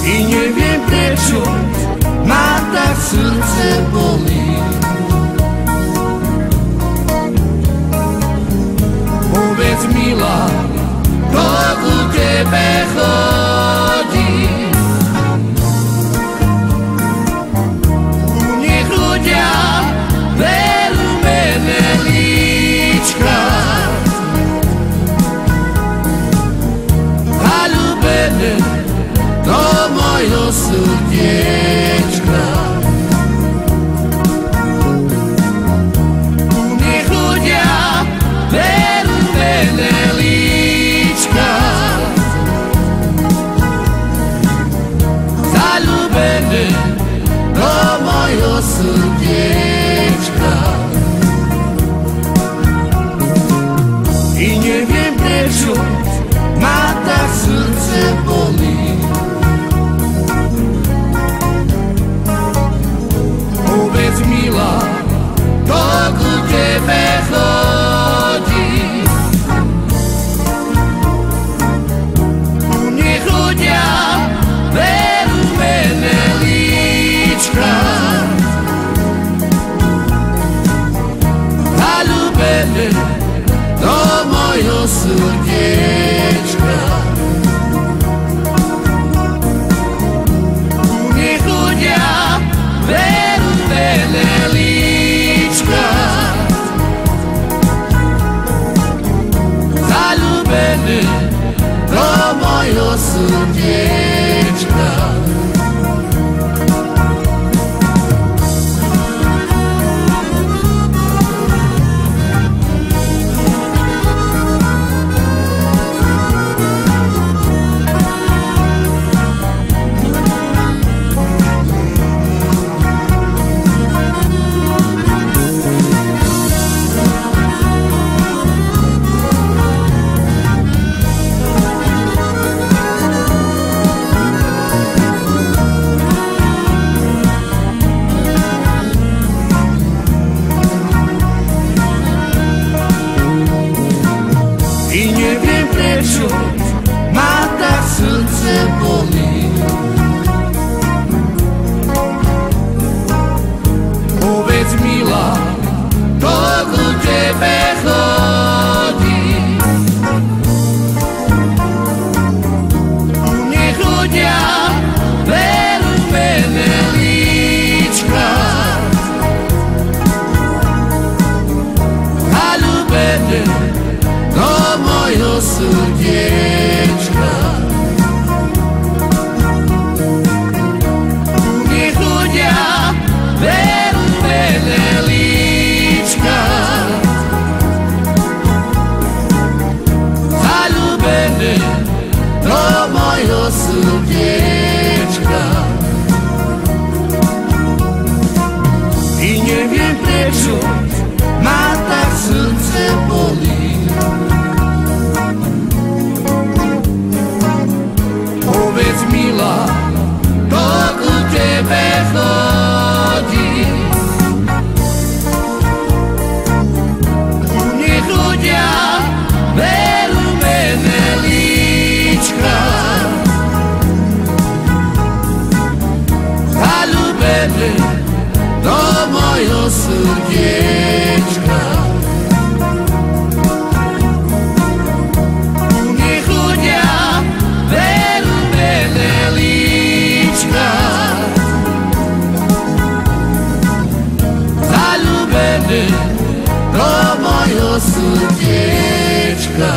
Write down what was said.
I nie wiem prečo ma tak srdce bolí. Povedz milá, kto ku tebe chodí. Nech ľudia berú mene líčka. Zaľúbené do mojho srdiečka. Nech ľudia berú mene líčka. Zaľúbené do mojho srdiečka. I neviem prečo ma tak srdce bolí. Povedz milá, kto ku tebe chodí. Nech ľudia berú mene líčka. Zaľúbené do mojho srdiečka. Nech ľudia berú mene líčka. Zaľúbené do mojho srdiečka. I neviem prečo ma tak srdce bolí. Povedz milá, kto ku tebe chodí. Nech ľudia berú mene líčka. Zaľúbené do mojho srdiečka. Nech ľudia berú mene líčka. Zaľúbené do mojho srdiečka. I neviem prečo ma tak srdce bolí. Povedz milá, kto ku tebe chodí. Nech ľudia berú mene líčka. Zaľúbené do mojho srdiečka. Nech ľudia berú mene líčka. Zaľúbené do mojho srdiečka.